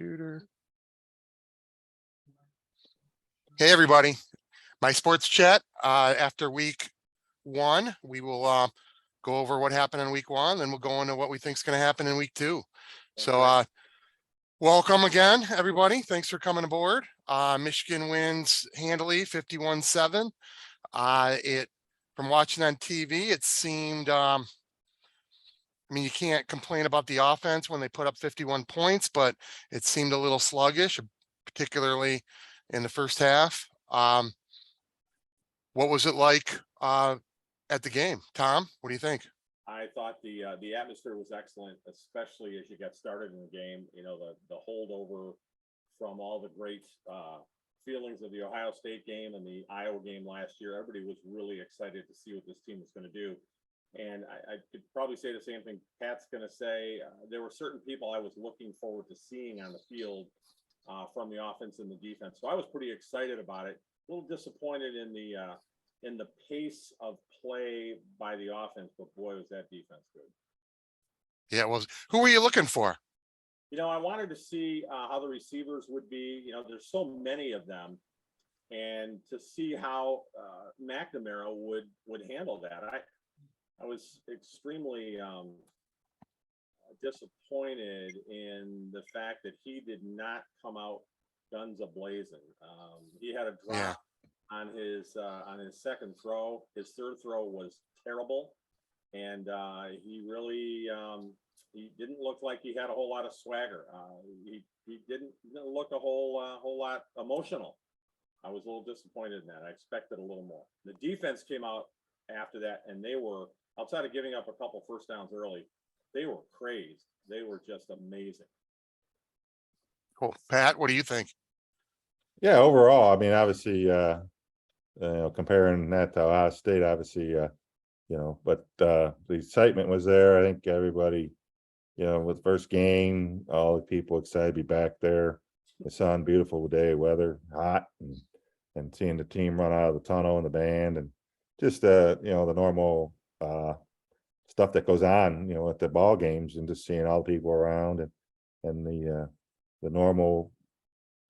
computer. Hey, everybody. My sports chat. After week one, we will go over what happened in week one, then we'll go into what we think is going to happen in week two. So welcome again, everybody. Thanks for coming aboard. Michigan wins handily 51-7. From watching on TV, it seemed, I mean, you can't complain about the offense when they put up 51 points, but it seemed a little sluggish, particularly in the first half. What was it like at the game? Tom, what do you think? I thought the atmosphere was excellent, especially as you got started in the game. You know, the holdover from all the great feelings of the Ohio State game and the Iowa game last year. Everybody was really excited to see what this team was going to do. And I could probably say the same thing Pat's going to say. There were certain people I was looking forward to seeing on the field from the offense and the defense. So I was pretty excited about it. A little disappointed in the pace of play by the offense, but boy, was that defense good. Yeah, well, who were you looking for? You know, I wanted to see how the receivers would be. You know, there's so many of them, and to see how McNamara would handle that. I was extremely disappointed in the fact that he did not come out guns a-blazing. He had a drop on his second throw. His third throw was terrible, and he really he didn't look like he had a whole lot of swagger. He didn't look a whole lot emotional. I was a little disappointed in that. I expected a little more. The defense came out after that, and they were, outside of giving up a couple first downs early, they were crazed. They were just amazing. Cool. Pat, what do you think? Yeah, overall, I mean, obviously, comparing that to Ohio State, obviously, but the excitement was there. I think everybody, with the first game, all the people excited to be back there. The sun, beautiful day, weather, hot, and seeing the team run out of the tunnel and the band, and just the normal stuff that goes on, at the ball games, and just seeing all the people around and the normal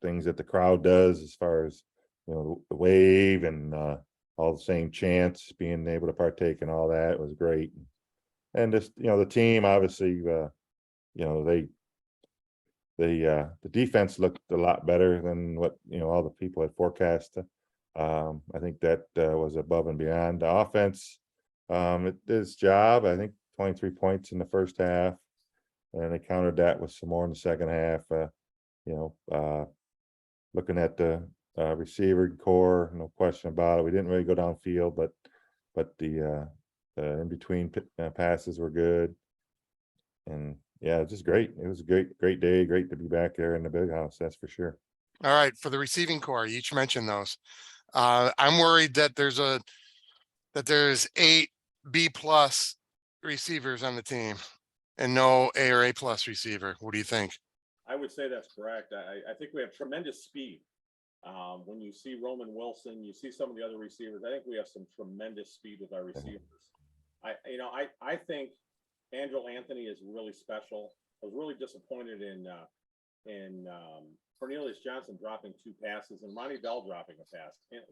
things that the crowd does as far as the wave and all the same chants, being able to partake in all that was great. And just the team, obviously, the defense looked a lot better than what all the people had forecast. I think that was above and beyond. The offense, it did its job. I think 23 points in the first half, and they countered that with some more in the second half. Looking at the receiver core, no question about it. We didn't really go downfield, but the in between passes were good, and yeah, just great. It was a great day. Great to be back there in the big house. That's for sure. All right, for the receiving core, you each mentioned those. I'm worried that there's 8 B+ receivers on the team and no A or A+ receiver. What do you think? I would say that's correct. I think we have tremendous speed. When you see Roman Wilson, you see some of the other receivers. I think we have some tremendous speed with our receivers. I think Andrew Anthony is really special. I was really disappointed in Cornelius Johnson dropping 2 passes and Ronnie Bell dropping a pass. And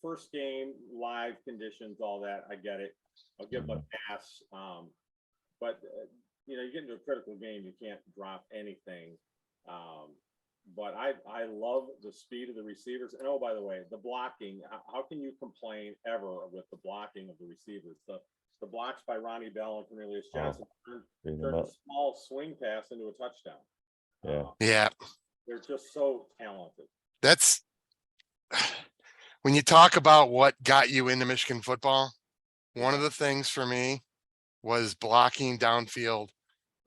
first game, live conditions, all that. I get it. I'll give him a pass. But you get into a critical game, you can't drop anything. But I love the speed of the receivers. And oh, by the way, the blocking. How can you complain ever with the blocking of the receivers? The blocks by Ronnie Bell and Cornelius Johnson turned a small swing pass into a touchdown. Yeah. They're just so talented. That's when you talk about what got you into Michigan football, one of the things for me was blocking downfield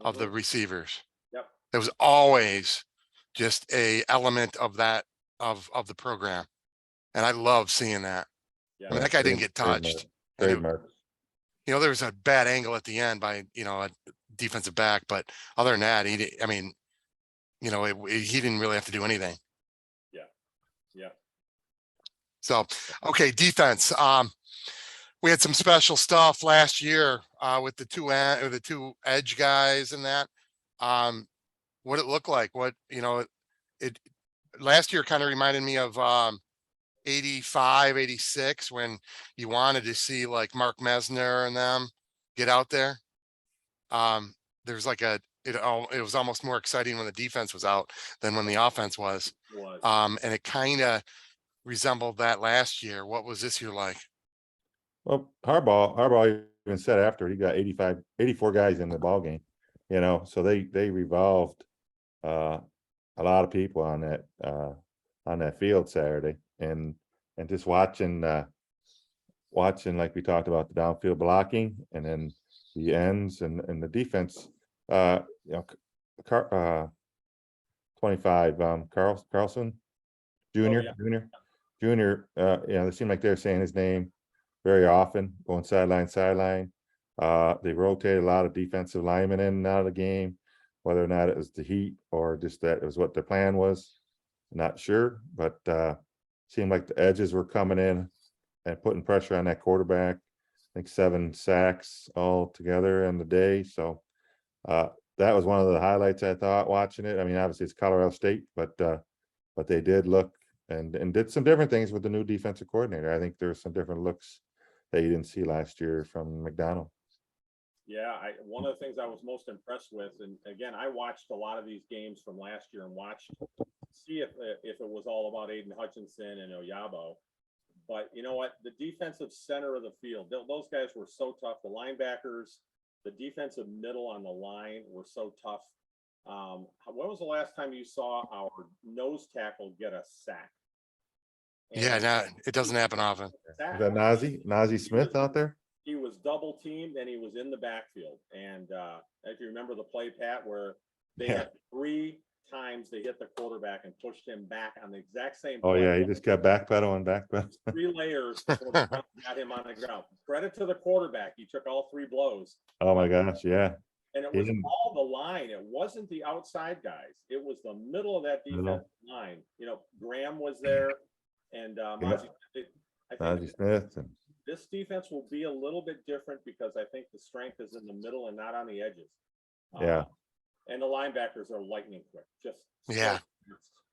of the receivers. Yep. There was always just a element of that of the program. And I love seeing that. Yeah. I mean, that guy didn't get touched. Trademark. There was a bad angle at the end by, a defensive back, but other than that, he didn't really have to do anything. Yeah. So, okay, defense. We had some special stuff last year with the two edge guys and that. what it looked like, it last year kind of reminded me of 85, 86, when you wanted to see like Mark Mesner and them get out there. There's like it was almost more exciting when the defense was out than when the offense was. Was. And it kind of resembled that last year. What was this year like? Well, Harbaugh even said after he got 84 guys in the ball game, so they revolved a lot of people on that field Saturday, and just watching like we talked about, the downfield blocking, and then the ends and the defense. 25 Carlson Jr. Junior. It seemed like they're saying his name very often, going sideline. They rotated a lot of defensive linemen in and out of the game, whether or not it was the heat or just that it was what their plan was. Not sure, but seemed like the edges were coming in and putting pressure on that quarterback. I think 7 sacks all together in the day. So that was one of the highlights, I thought, watching it. I mean, obviously it's Colorado State, but they did look and did some different things with the new defensive coordinator. I think there's some different looks that you didn't see last year from McDonald. Yeah, one of the things I was most impressed with, and again, I watched a lot of these games from last year and watched see if it was all about Aiden Hutchinson and Oyabo. But you know what? The defensive center of the field, those guys were so tough. The linebackers, the defensive middle on the line were so tough. When was the last time you saw our nose tackle get a sack? Yeah, no, it doesn't happen often. Is that Nazi Smith out there? He was double teamed and he was in the backfield. And if you remember the play, Pat, where they had 3 times they hit the quarterback and pushed him back on the exact same Oh play. yeah, he just got backpedal. 3 layers before the ground got him on the ground. Credit to the quarterback. He took all 3 blows. Oh my gosh, yeah. And it was all the line. It wasn't the outside guys. It was the middle of that defensive line. Graham was there, and Nazi Smith. And this defense will be a little bit different because I think the strength is in the middle and not on the edges. Yeah. And the linebackers are lightning quick. Just Yeah.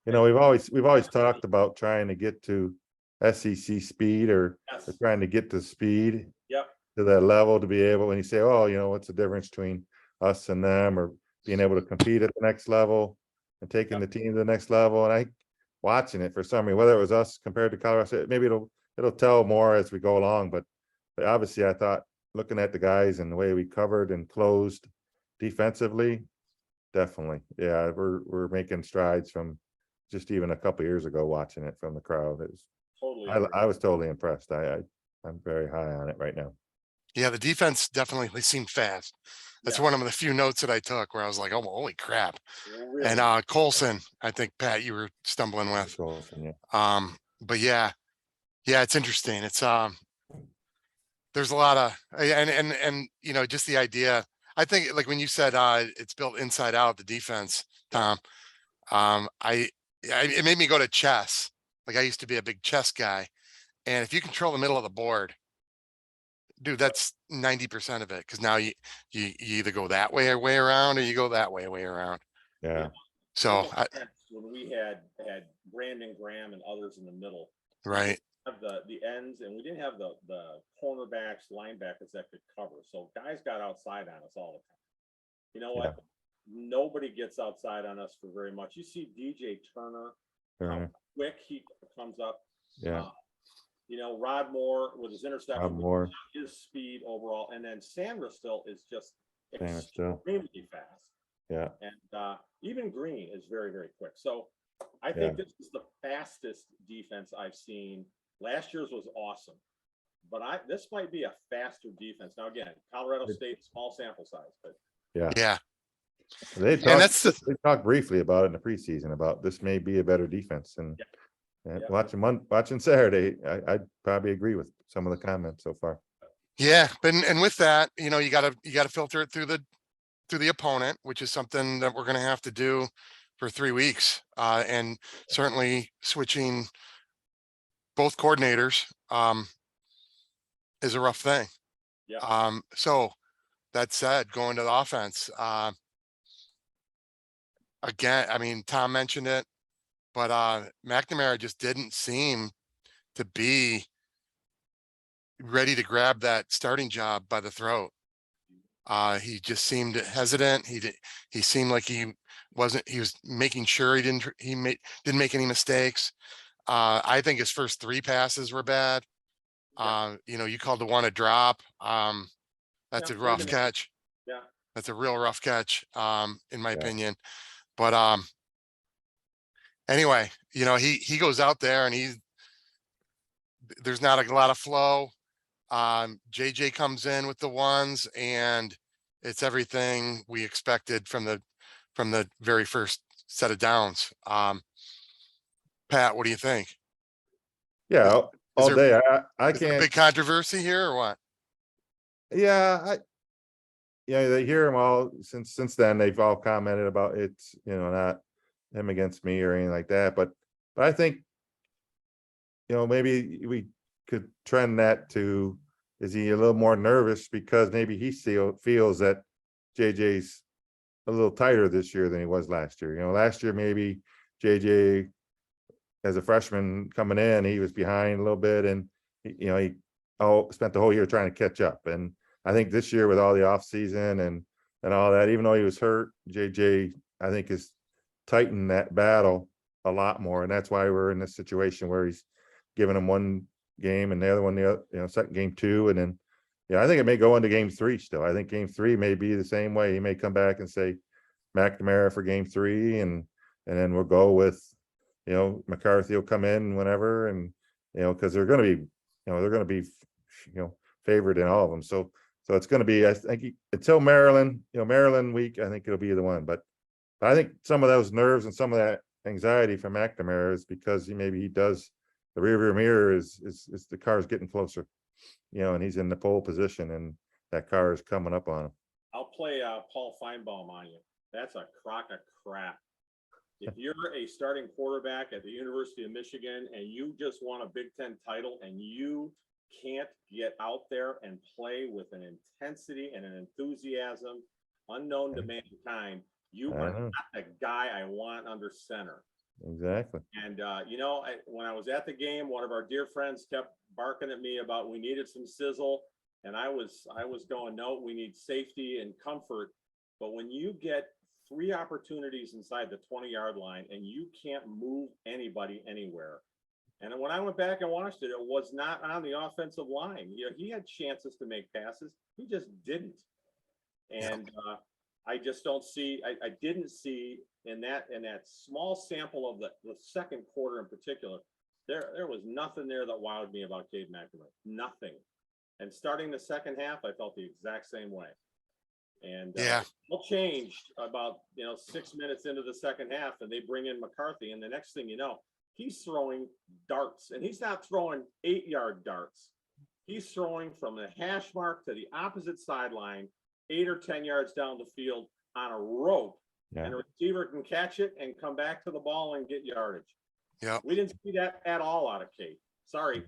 We've always talked about trying to get to SEC speed or trying to get to speed. Yep. To that level to be able, when you say, oh, what's the difference between us and them, or being able to compete at the next level and taking the team to the next level. And watching it for some reason, whether it was us compared to Colorado State, maybe it'll tell more as we go along. But obviously I thought, looking at the guys and the way we covered and closed defensively, definitely. Yeah, we're making strides from just even a couple of years ago watching it from the crowd. It was totally, I was totally impressed. I'm very high on it right now. Yeah, the defense definitely seemed fast. That's one of the few notes that I took where I was like, oh, holy crap. Really? And Colson, I think, Pat, you were stumbling with. Colson, yeah. But yeah, it's interesting. It's there's a lot of and just the idea. I think, like when you said it's built inside out, the defense, Tom, it made me go to chess. Like, I used to be a big chess guy, and if you control the middle of the board, dude, that's 90% of it. Because now you either go that way around, or you go that way around. Yeah. So when we had Brandon Graham and others in the middle, right, have the ends, and we didn't have the cornerbacks, linebackers that could cover. So guys got outside on us all the time. You know what? Nobody gets outside on us for very much. You see DJ Turner, how quick he comes up. Yeah. Rod Moore with his interception, his speed overall, and then Sandra still is just extremely fast. Yeah. And even Green is very, very quick. So I think this is the fastest defense I've seen. Last year's was awesome, but this might be a faster defense. Now, again, Colorado State, small sample size, but yeah. They talked briefly about it in the preseason about this may be a better defense, and watching Saturday, I'd probably agree with some of the comments so far. Yeah, and with that, you gotta filter it through the opponent, which is something that we're gonna have to do for 3 weeks, and certainly switching both coordinators is a rough thing. Yeah. So that said, going to the offense, again, I mean, Tom mentioned it, but McNamara just didn't seem to be ready to grab that starting job by the throat. He just seemed hesitant. He seemed like he was making sure didn't make any mistakes. I think his first 3 passes were bad. You know, you called the one a drop. That's Yeah, a rough even- catch. Yeah, That's a real rough catch, in my Yeah. opinion. But anyway, you know, he goes out there and there's not a lot of flow. JJ comes in with the ones and it's everything we expected from the very first set of downs. Pat, what do you think? Yeah, all there- day. I Is there a can't, big controversy here or what? yeah, yeah, they hear them all since then. They've all commented about it's, not him against me or anything like that. But I think, maybe we could trend that to, is he a little more nervous because maybe he feels that JJ's a little tighter this year than he was last year. Last year maybe JJ as a freshman coming in, he was behind a little bit and he spent the whole year trying to catch up. And I think this year with all the off season and all that, even though he was hurt, JJ I think is tightened that battle a lot more. And that's why we're in this situation where he's giving him one game and the other one, second game 2. And then, I think it may go into game 3 still. I think game 3 may be the same way. He may come back and say McNamara for game 3 and then we'll go with, McCarthy will come in whenever and, because they're going to be, favored in all of them. So it's going to be, I think until Maryland, Maryland week, I think it'll be the one, but I think some of those nerves and some of that anxiety from McNamara is because maybe he does the rearview mirror is the car's getting closer, and he's in the pole position and that car is coming up on him. I'll play Paul Feinbaum on you. That's a crock of crap. If you're a starting quarterback at the University of Michigan and you just won a Big Ten title and you can't get out there and play with an intensity and an enthusiasm unknown to mankind, you are not the guy I want under center. Exactly. And when I was at the game, one of our dear friends kept barking at me about we needed some sizzle, and I was going, no, we need safety and comfort. But when you get 3 opportunities inside the 20-yard line and you can't move anybody anywhere. And when I went back and watched it, it was not on the offensive line. He had chances to make passes. He just didn't. And I just don't see, I didn't see in that small sample of the second quarter in particular, there was nothing there that wowed me about Cade McNamara. Nothing. And starting the second half, I felt the exact same way. And all changed about 6 minutes into the second half, and they bring in McCarthy, and the next thing you know, he's throwing darts, and he's not throwing 8-yard darts. He's throwing from the hash mark to the opposite sideline, 8 or 10 yards down the field on a rope, and a receiver can catch it and come back to the ball and get yardage. Yeah, we didn't see that at all out of Cade. Sorry,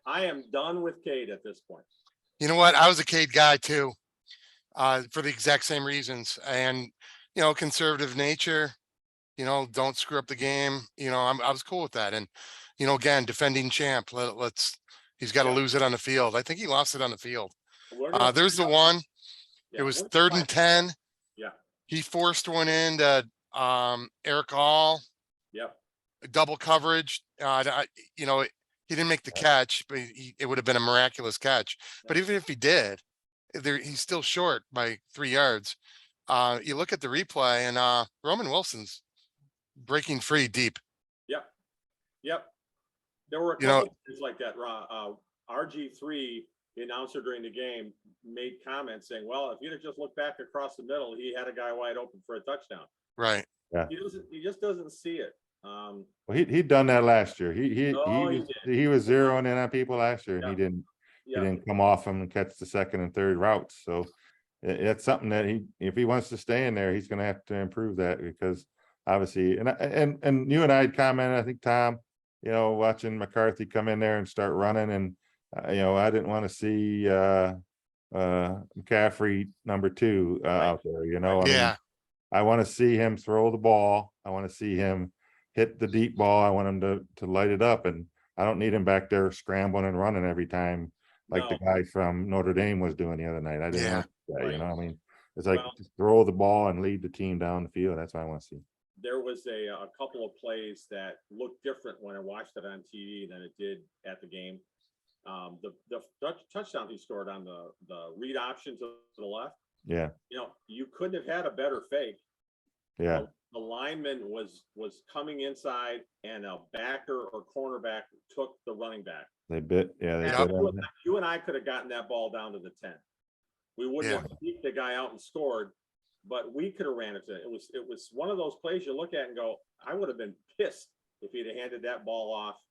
I am done with Cade at this point. You know what? I was a Cade guy too. For the exact same reasons and, conservative nature, don't screw up the game. I was cool with that. And, again, defending champ, he's got to lose it on the field. I think he lost it on the field. There's the one, it was 3rd and 10. Yeah. He forced one into, Eric All. Yep. Double coverage. He didn't make the catch, but it would have been a miraculous catch. But even if he did, he's still short by 3 yards. You look at the replay and Roman Wilson's breaking free deep. Yep. There were a couple things like that. RG3, the announcer during the game, made comments saying, well, if you'd have just looked back across the middle, he had a guy wide open for a touchdown. Right. Yeah. He just doesn't see it. Well, he'd done that last year. He was zeroing in on people last year, and he didn't come off him and catch the second and third routes. So it's something that if he wants to stay in there, he's going to have to improve that, because obviously, and you and I had commented, I think, Tom, watching McCarthy come in there and start running, and I didn't want to see McCaffrey number 2 out there. I want to see him throw the ball. I want to see him hit the deep ball. I want him to light it up, and I don't need him back there scrambling and running every time like the No. guy from Notre Dame was doing the other night. I didn't Yeah. want that, you Right. know, I mean, it's like Well- just throw the ball and lead the team down the field. That's what I want to see. There was a couple of plays that looked different when I watched it on TV than it did at the game. The touchdown he scored on the read option to the left, Yeah, you know, you couldn't have had a better fake. yeah, The lineman was coming inside and a backer or cornerback took the running back. they bit, yeah, they Yeah. bit on it. You and I could have gotten that ball down to the 10. We wouldn't have beat the guy out and scored, but we could have ran it to it. It was one of those plays you look at and go, I would have been pissed if he'd have handed that ball off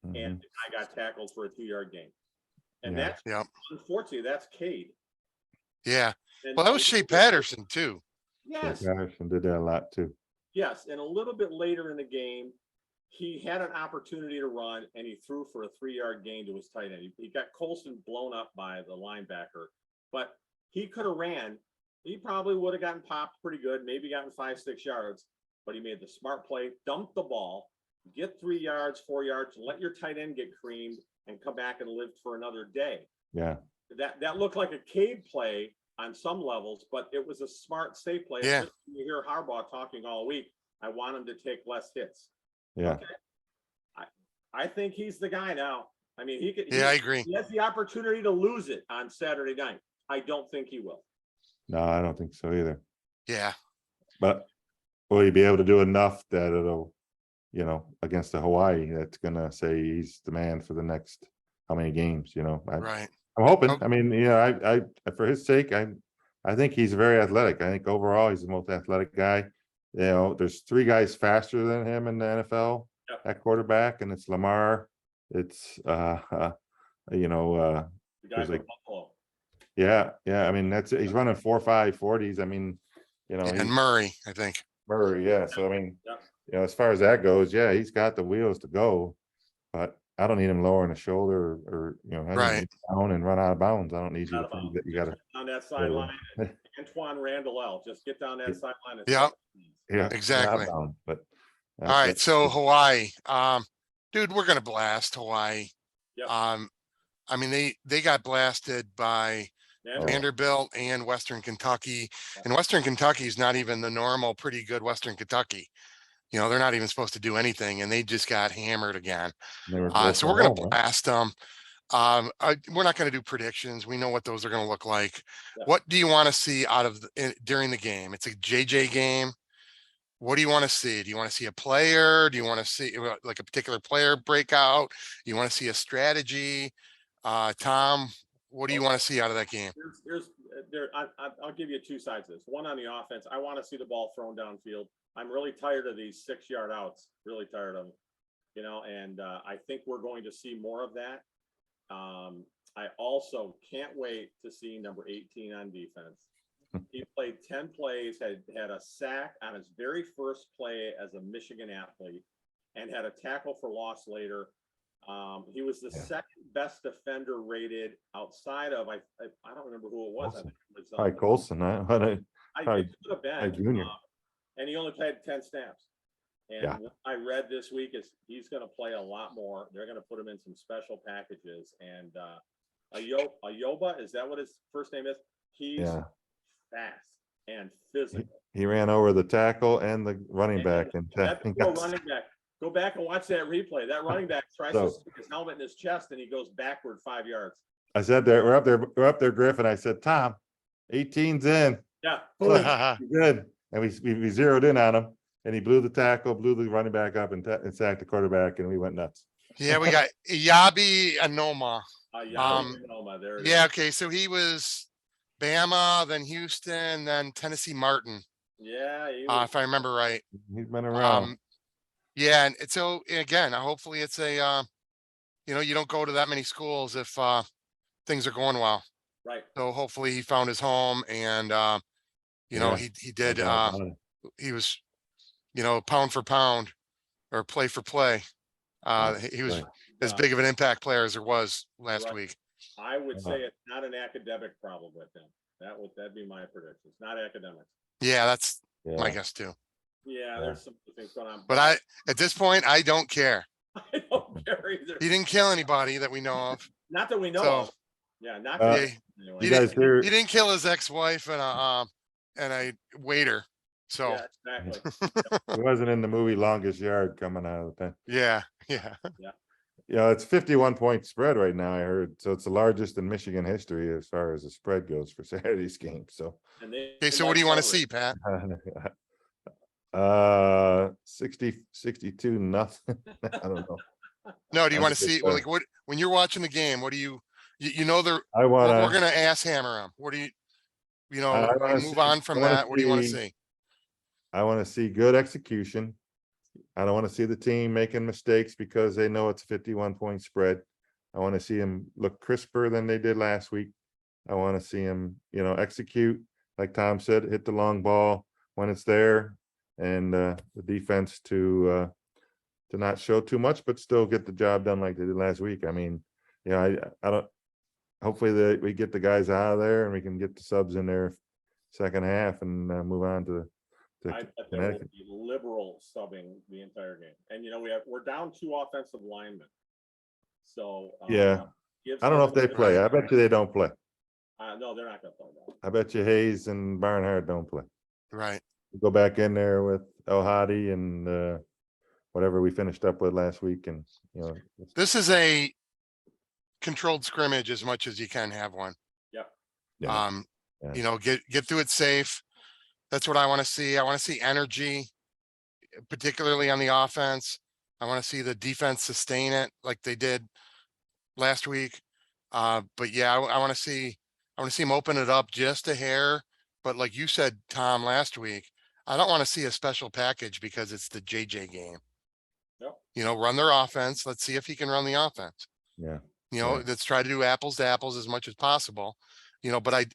Mhm. and I got tackled for a 2-yard gain. And Yeah. that's Yep. unfortunately that's Cade. Yeah. And Well, that was Shea Patterson too. Yes. Patterson did that a lot too. Yes, and a little bit later in the game, he had an opportunity to run and he threw for a 3-yard gain to his tight end. He got Colson blown up by the linebacker, but he could have ran. He probably would have gotten popped pretty good, maybe gotten 5-6 yards, but he made the smart play, dumped the ball, get 3 yards, 4 yards, let your tight end get creamed and come back and live for another day. Yeah, That looked like a Cade play on some levels, but it was a smart, safe play. Yeah. Just when you hear Harbaugh talking all week, I want him to take less hits. yeah, Okay. I think he's the guy now. I mean, he could. Yeah, I agree. He has the opportunity to lose it on Saturday night. I don't think he will. no, I don't think so either. Yeah. But will he be able to do enough that it'll, you know, against the Hawaii, that's gonna say he's the man for the next how many games, you know? Right. I'm hoping. Okay. I mean, I for his sake, I think he's very athletic. I think overall he's the most athletic guy. You know, there's 3 guys faster than him in the NFL Yep. at quarterback, and it's Lamar. It's you know, The guy There's from like- Buffalo. yeah. I mean, he's running 4.5 40s. I mean, you know, And he's Murray, I think. Murray, yeah. So I mean, Yeah. you know, as far as that goes, yeah, he's got the wheels to go, but I don't need him lowering the shoulder or you know, I need Right. him down and run out of bounds. I don't need you Out to of think bounds. that you gotta, On that sideline, Antoine Randall, just get down that sideline. And Yep. yeah, run out of Exactly. bounds, but. All right. So Hawaii, dude, we're going to blast Hawaii. Yep. I mean, they got blasted by Yeah. Oh. Vanderbilt and Western Kentucky, and Western Kentucky is not even the normal, pretty good Western Kentucky. You know, they're not even supposed to do anything, and they just got hammered again. they were both So at we're going to home, huh? blast them. We're not going to do predictions. We know what those are going to look like. Yeah. What do you want to see out of during the game? It's a JJ game. What do you want to see? Do you want to see a player? Do you want to see like a particular player breakout? You want to see a strategy? Tom, what do you want to see out of that game? I'll give you 2 sides of this. One on the offense. I want to see the ball thrown downfield. I'm really tired of these 6-yard outs. Really tired of them. You know, and I think we're going to see more of that. I also can't wait to see number 18 on defense. He played 10 plays, had a sack on his very first play as a Michigan athlete, and had a tackle for loss later. He was the second best defender rated outside of I don't remember who it was. I think it was, Probably Colson, huh? But it probably could have been, a junior. and he only played 10 snaps. And Yeah. what I read this week is he's going to play a lot more. They're going to put him in some special packages. And Ayoba, is that what his first name is? He's Yeah, fast and physical. he ran over the tackle and the running back and That poor running back. Go back and watch that replay. That running back tries to stick his helmet in his chest and he goes backward 5 yards. I said that we're up there, Griff, and I said, Tom, 18's in. Yeah. Yeah, You're good. And we zeroed in on him, and he blew the tackle, blew the running back up, and sacked the quarterback, and we went nuts. we got Yabi Anoma. There it is. Yeah, okay. So he was Bama, then Houston, then Tennessee Martin, Yeah. if I remember right. He's been around. Yeah, and so again, hopefully it's a you know, you don't go to that many schools if things are going well. Right. So hopefully he found his home, and you know, Yeah. he did he was, you know, pound for pound or play for play. He was Right. as big of an impact player as there was last Right. week. I would say it's not an academic problem with him. That'd be my prediction. It's not academics. Yeah, that's my Yeah, guess too. Yeah, there's some things going on. But at this point, I don't care. I don't care either. He didn't kill anybody that we know of. Not that we know So, of. Yeah, not Uh, that. He, anyway. he you guys didn't, hear, he didn't kill his ex-wife and a waiter. So, Yeah, exactly. he wasn't in the movie Longest Yard coming out of the pen. yeah. Yeah, it's 51-point spread right now, I heard. So it's the largest in Michigan history as far as the spread goes for Saturday's game, so. And they- Okay, so what might do you want to cover it. see, Pat? 62 nothing. I don't know. No, do you I want to think see, it's, well, like, what, when you're watching the game, what do you know, I we're wanna, gonna ass hammer him. What do you know, I we wanna move see- on I from wanna that. What do you want to see- see? I wanna see good execution. I don't wanna see the team making mistakes because they know it's a 51-point spread. I wanna see them look crisper than they did last week. I wanna see them, execute, like Tom said, hit the long ball when it's there. And the defense to not show too much, but still get the job done like they did last week. I mean, I don't, hopefully that we get the guys out of there and we can get the subs in there second half and move on to I bet there will Connecticut. be liberal subbing the entire game. And we're down 2 offensive linemen. So. Yeah. gives I don't know if them- they play. I bet you they don't play. No, they're not gonna play that. I bet you Hayes and Barnhart don't play. Right. Go back in there with El Hadi and whatever we finished up with last week and, This is a controlled scrimmage as much as you can have one. Yep. Yeah. Yeah. Get through it safe. That's what I want to see. I want to see energy, particularly on the offense. I want to see the defense sustain it like they did last week. But yeah, I want to see him open it up just a hair. But like you said, Tom, last week, I don't want to see a special package because it's the JJ game. Yep. Run their offense. Let's see if he can run the offense. Yeah. Let's try to do apples to apples as much as possible. But at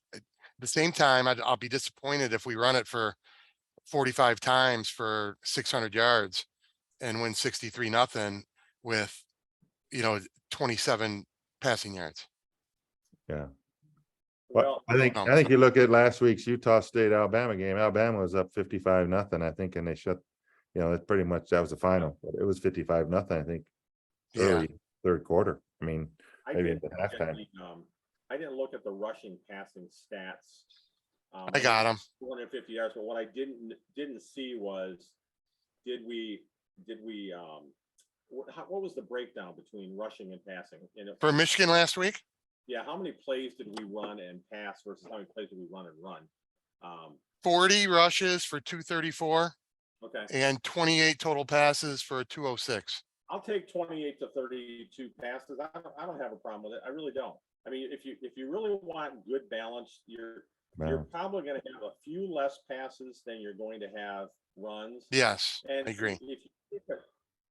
the same time, I'll be disappointed if we run it for 45 times for 600 yards and win 63-0 with, 27 passing yards. Yeah. But Well, I think you look at last week's Utah State Alabama game, Alabama was up 55-0, I think, and they shut, it's pretty much, that was the final, but it was 55-0, I think. Yeah. Early third quarter. I mean, I maybe didn't at look at halftime. I didn't look at the rushing passing stats. I got him. 250 yards, but what I didn't see was, what was the breakdown between rushing and passing? For Michigan last week, Yeah, how many plays did we run and pass versus how many plays did we run and run? 40 rushes for 234 Okay, and 28 total passes for 206. I'll take 28 to 32 passes. I don't have a problem with it. I really don't. I mean, if you really want good balance, you're probably going to have a few less passes than you're going to have runs. Yes, And I agree. If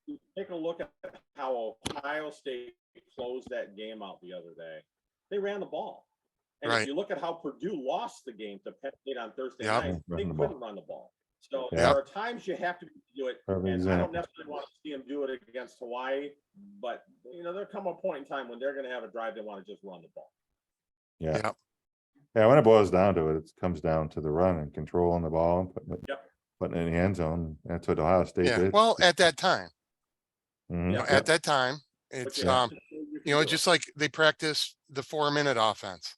you take a look at how Ohio State closed that game out the other day, they ran the ball. And Right. if you look at how Purdue lost the game to Penn State on Thursday Yep. night, they Run the couldn't ball. run the ball. So Yeah. there are times you have to do it. Perfect And I don't example. necessarily want to see them do it against Hawaii, but there'll come a point in time when they're going to have a drive they want to just run the ball. Yeah. Yep. Yeah, when it boils down to it, it comes down to the run and controlling the ball and Yep. putting it in the end zone. That's what Ohio State Yeah. did. Well, at that time, Mhm. Yeah. at that time, But it's, you have to show you can do it, just like they practice the 4-minute offense.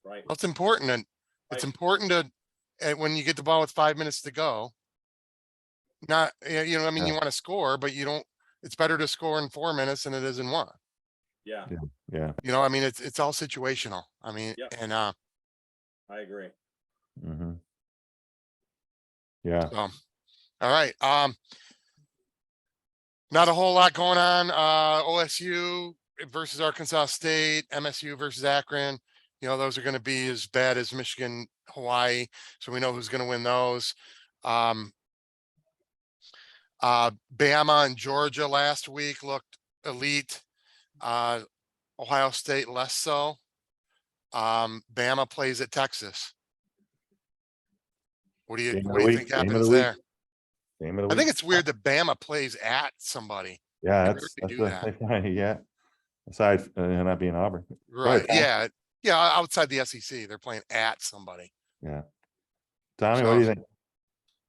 right. Well, it's important and it's Right. important to, when you get the ball with 5 minutes to go. Not, you Yeah. want to score, but you don't, it's better to score in 4 minutes than it is in 1. Yeah, Yeah. It's all situational. Yep. And, I agree. hmm Yeah. all right. Not a whole lot going on. OSU versus Arkansas State, MSU versus Akron. Those are going to be as bad as Michigan, Hawaii. So we know who's going to win those. Bama and Georgia last week looked elite. Ohio State less so. Bama plays at Texas. What do you Game of the think week, game of happens the week. there? Game of the I think week. it's weird that Bama plays at somebody. Yeah, they that's rarely do yeah. Aside not being Auburn. Right. Tom. Yeah. Yeah. Outside the SEC, they're playing at somebody. Yeah. Tommy, what do you think?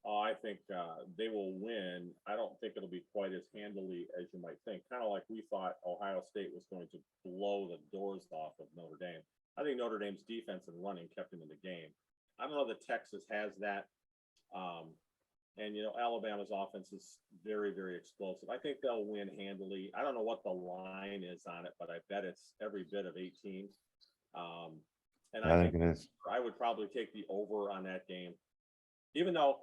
Oh, I think they will win. I don't think it'll be quite as handily as you might think. Kind of like we thought Ohio State was going to blow the doors off of Notre Dame. I think Notre Dame's defense and running kept them in the game. I don't know that Texas has that. And Alabama's offense is very, very explosive. I think they'll win handily. I don't know what the line is on it, but I bet it's every bit of 18. And I think it is. I would probably take the over on that game, even though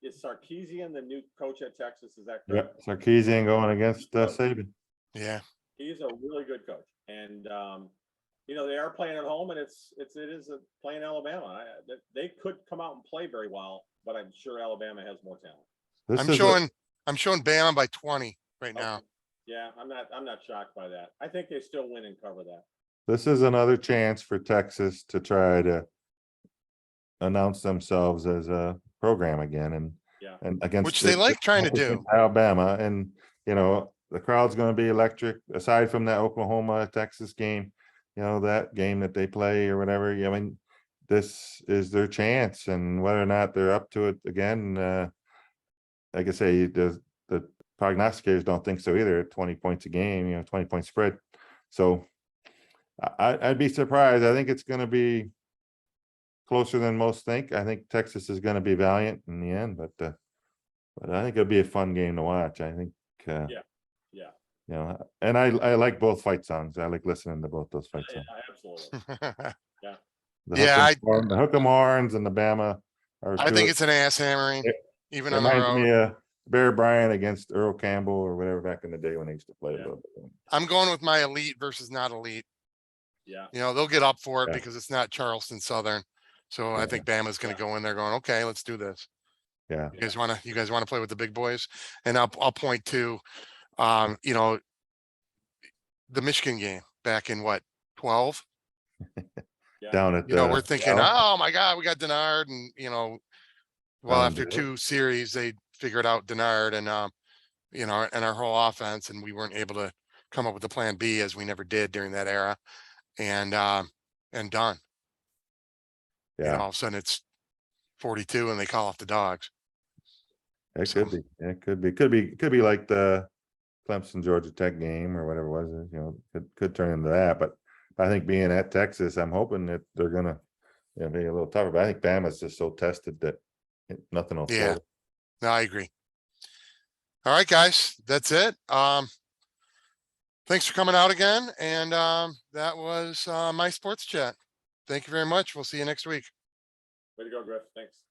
is Sarkisian the new coach at Texas? Is that correct? Yep, Sarkisian going against Saban. Yeah. He's a really good coach, and they are playing at home, and it is playing Alabama. They could come out and play very well, but I'm sure Alabama has more talent. I'm showing Bama by 20 right now. Okay. Yeah, I'm not shocked by that. I think they still win and cover that. This is another chance for Texas to try to announce themselves as a program again, and against Which they like trying to do. against Alabama, and the crowd's going to be electric. Aside from that Oklahoma Texas game, that game that they play or whatever. I mean, this is their chance, and whether or not they're up to it again, like I say, the prognosticators don't think so either. At 20 points a game, 20-point spread. So I'd be surprised. I think it's going to be closer than most think. I think Texas is going to be valiant in the end, but I think it'll be a fun game to watch. I think. Yeah. And I like both fight songs. I like listening to both those fight songs. Absolutely. The Hook'em Horns and the Bama. I think it's an ass hammering, even on the Reminds road. me of Bear Bryant against Earl Campbell or whatever back in the day when they used to play a little bit. I'm going with my elite versus not elite. Yeah. They'll get up for it Yeah. because it's not Charleston Southern. So I think Bama's going to go in there going, okay, let's do this. Yeah. You guys want to play with the big boys? And I'll point to, the Michigan game back in 12. Down at We're thinking, Cal. oh my God, we got Denard, and after 2 series, they figured out Denard and and our whole offense, and we weren't able to come up with a plan B, as we never did during that era, and done. Yeah, All of a sudden it's 42 and they call off the dogs. it could be. It could be like the Clemson Georgia Tech game or whatever it was. Could turn into that. But I think being at Texas, I'm hoping that they're gonna be a little tougher. But I think Bama's just so tested that nothing will. Yeah. No, I agree. All right, guys, that's it. Thanks for coming out again. And that was my sports chat. Thank you very much. We'll see you next week. Way to go, Griff. Thanks.